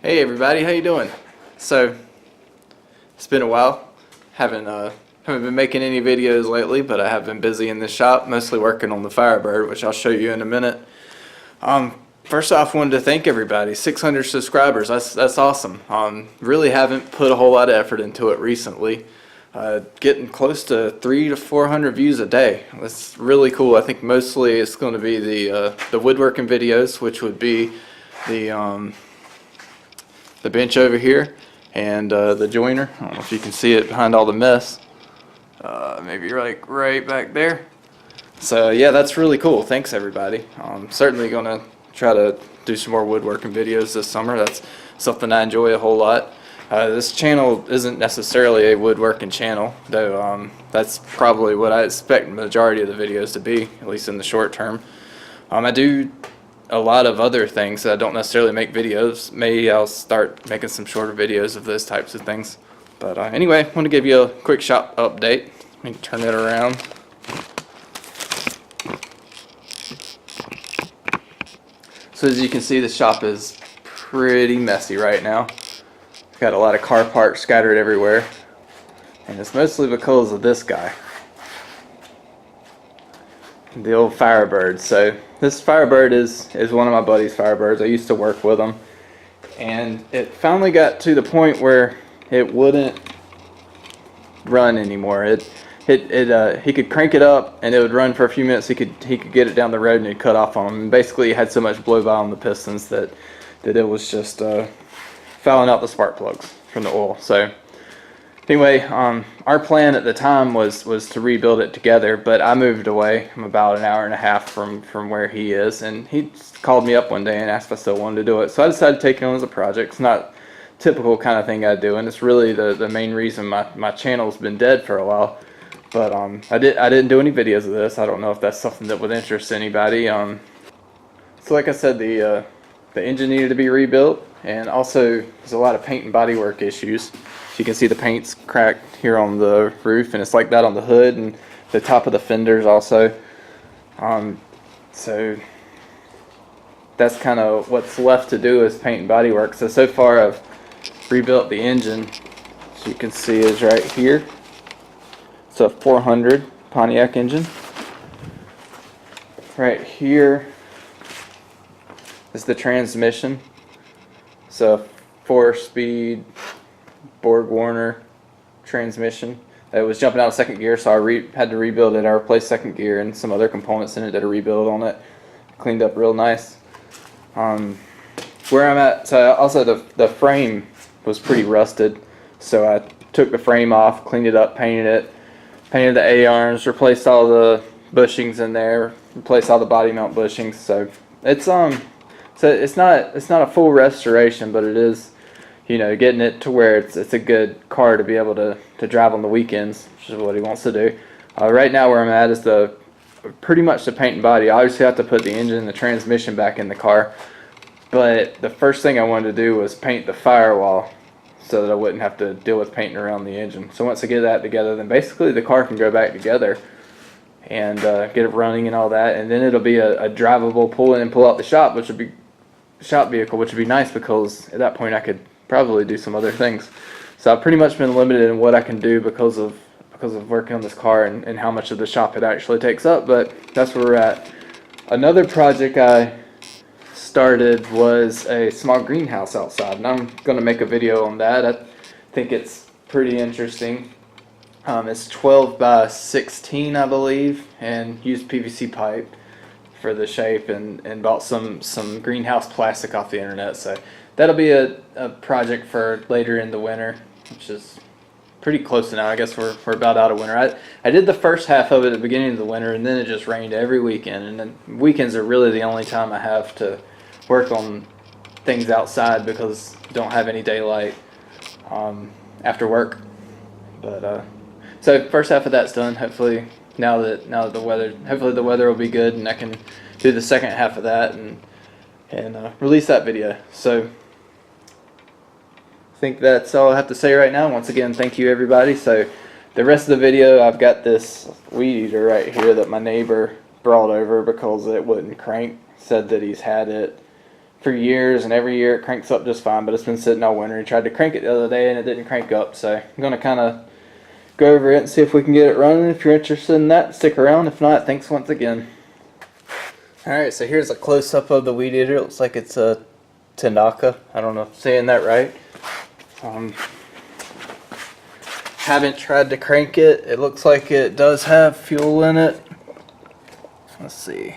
Hey everybody, how you doing? So it's been a while. Haven't been making any videos lately, but I have been busy in the shop, mostly working on the Firebird, which I'll show you in a minute. First off, wanted to thank everybody. 600 subscribers. That's awesome. Really haven't put a whole lot of effort into it recently. Getting close to 300 to 400 views a day. That's really cool. I think mostly it's going to be the woodworking videos, which would be the bench over here and the joiner. I don't know if you can see it behind all the mess. Maybe like right back there. So yeah, that's really cool. Thanks everybody. I'm certainly gonna try to do some more woodworking videos this summer. That's something I enjoy a whole lot. This channel isn't necessarily a woodworking channel, though that's probably what I expect the majority of the videos to be, at least in the short term. I do a lot of other things that I don't necessarily make videos. Maybe I'll start making some shorter videos of those types of things. But anyway, I want to give you a quick shop update. Let me turn it around. So as you can see, the shop is pretty messy right now. Got a lot of car parts scattered everywhere, and it's mostly because of this guy, the old Firebird. So this Firebird is one of my buddy's Firebirds. I used to work with him, and it finally got to the point where it wouldn't run anymore. He could crank it up and it would run for a few minutes. He could get it down the road and it'd cut off on him. And basically, it had so much blow by on the pistons that it was just fouling out the spark plugs from the oil. So anyway, our plan at the time was to rebuild it together, but I moved away. I'm about an hour and a half from where he is, and he called me up one day and asked if I still wanted to do it. So I decided to take it on as a project. It's not typical kind of thing I do, and it's really the main reason my channel's been dead for a while. But I didn't do any videos of this. I don't know if that's something that would interest anybody. So like I said, the engine needed to be rebuilt, and also there's a lot of paint and bodywork issues. So you can see the paint's cracked here on the roof, and it's like that on the hood and the top of the fenders also. So that's kind of what's left to do is paint and bodywork. So far I've rebuilt the engine, as you can see, is right here. It's a 400 Pontiac engine. Right here is the transmission. It's a 4-speed Borg Warner transmission. It was jumping out of second gear, so I had to rebuild it. I replaced second gear and some other components in it. Did a rebuild on it. Cleaned up real nice. Where I'm at, so also the frame was pretty rusted, so I took the frame off, cleaned it up, painted the A-arms, replaced all the bushings in there, replaced all the body mount bushings. So it's not a full restoration, but it is, you know, getting it to where it's a good car to be able to drive on the weekends, which is what he wants to do. Right now where I'm at is pretty much the paint and body. I obviously have to put the engine and the transmission back in the car, but the first thing I wanted to do was paint the firewall so that I wouldn't have to deal with painting around the engine. So once I get that together, then basically the car can go back together and get it running and all that, and then it'll be a drivable pull in and pull out the shop, which would be shop vehicle, which would be nice because at that point I could probably do some other things. So I've pretty much been limited in what I can do because of working on this car and how much of the shop it actually takes up, but that's where we're at. Another project I started was a small greenhouse outside, and I'm going to make a video on that. I think it's pretty interesting. It's 12 by 16, I believe, and used PVC pipe for the shape, and bought some greenhouse plastic off the internet. So that'll be a project for later in the winter, which is pretty close to now. I guess we're about out of winter. I did the first half of it at the beginning of the winter, and then it just rained every weekend, and then weekends are really the only time I have to work on things outside because I don't have any daylight after work. But so first half of that's done. Hopefully now that the weather will be good, and I can do the second half of that and release that video. So I think that's all I have to say right now. Once again, thank you everybody. So the rest of the video, I've got this weed eater right here that my neighbor brought over because it wouldn't crank. Said that he's had it for years, and every year it cranks up just fine, but it's been sitting all winter. He tried to crank it the other day and it didn't crank up, so I'm going to kind of go over it and see if we can get it running. If you're interested in that, stick around. If not, thanks once again. Alright, so here's a close-up of the weed eater. It looks like it's a Tanaka. I don't know if I'm saying that right. Haven't tried to crank it. It looks like it does have fuel in it. Let's see.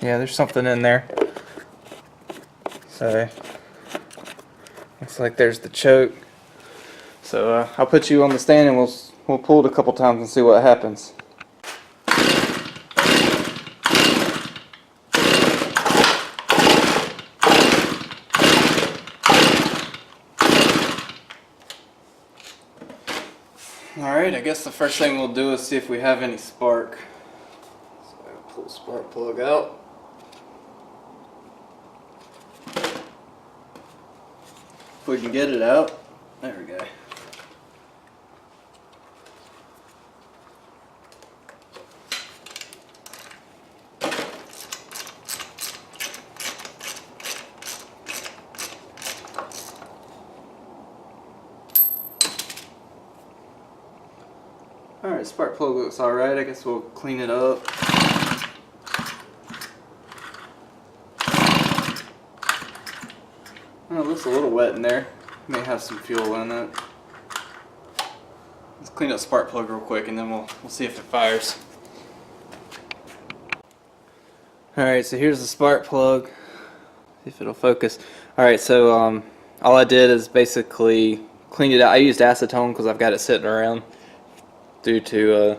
Yeah, there's something in there. So, looks like there's the choke. So I'll put you on the stand and we'll pull it a couple times and see what happens. Alright, I guess the first thing we'll do is see if we have any spark. So I'll pull the spark plug out. If we can get it out. There we go. Alright, spark plug looks alright. I guess we'll clean it up. Oh, it looks a little wet in there. May have some fuel in it. Let's clean up the spark plug real quick and then we'll see if it fires. Alright, so here's the spark plug. See if it'll focus. Alright, so all I did is basically cleaned it out. I used acetone because I've got it sitting around due to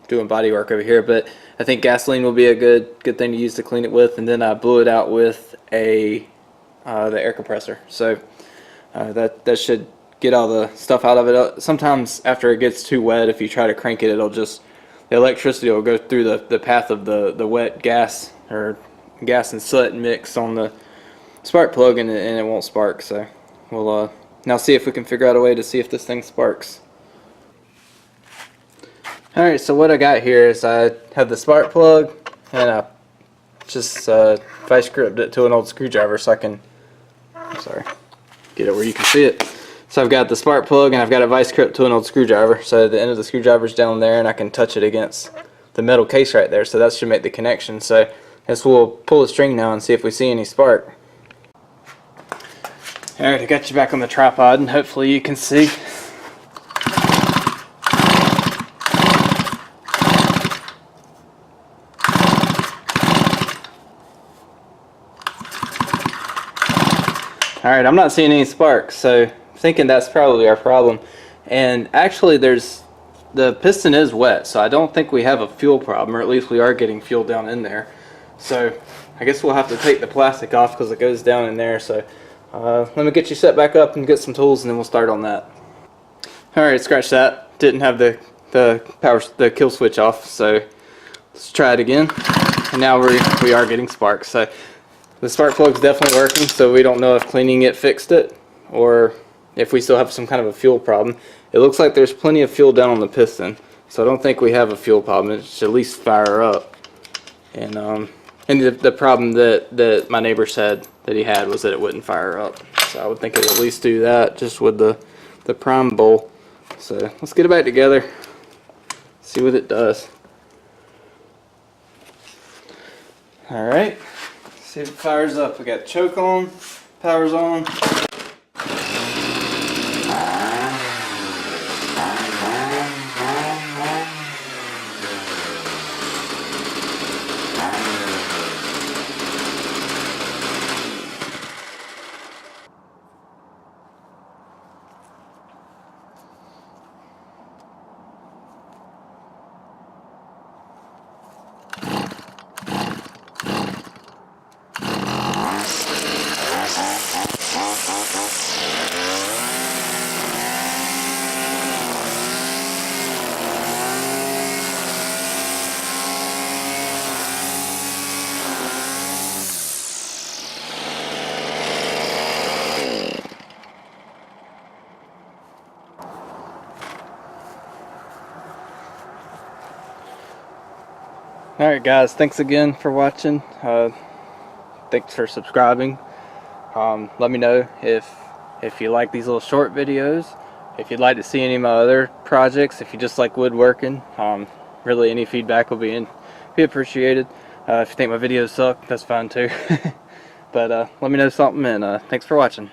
doing body work over here, but I think gasoline will be a good thing to use to clean it with, and then I blew it out with the air compressor. So that should get all the stuff out of it. Sometimes after it gets too wet, if you try to crank it, the electricity will go through the path of the wet gas or gas and soot mix on the spark plug, and it won't spark. So we'll now see if we can figure out a way to see if this thing sparks. Alright, so what I got here is I have the spark plug and I just vice gripped it to an old screwdriver so I can, get it where you can see it. So I've got the spark plug and I've got it vice gripped to an old screwdriver, so the end of the screwdriver is down there and I can touch it against the metal case right there, so that should make the connection. So I guess we'll pull the string now and see if we see any spark. Alright, I got you back on the tripod and hopefully you can see. Alright, I'm not seeing any sparks, so I'm thinking that's probably our problem. And actually the piston is wet, so I don't think we have a fuel problem, or at least we are getting fuel down in there. So I guess we'll have to take the plastic off because it goes down in there. So let me get you set back up and get some tools and then we'll start on that. Alright, scratch that. Didn't have the kill switch off, so let's try it again. And now we are getting sparks. So the spark plug's definitely working, so we don't know if cleaning it fixed it or if we still have some kind of a fuel problem. It looks like there's plenty of fuel down on the piston, so I don't think we have a fuel problem. It should at least fire up. And the problem that my neighbor said that he had was that it wouldn't fire up. So I would think it would at least do that just with the prime bowl. So let's get it back together, see what it does. Alright. See if it fires up. We got choke on, power's on. Alright guys, thanks again for watching. Thanks for subscribing. Let me know if you like these little short videos, if you'd like to see any of my other projects, if you just like woodworking. Really any feedback will be appreciated. If you think my videos suck, that's fine too. But let me know something, and thanks for watching.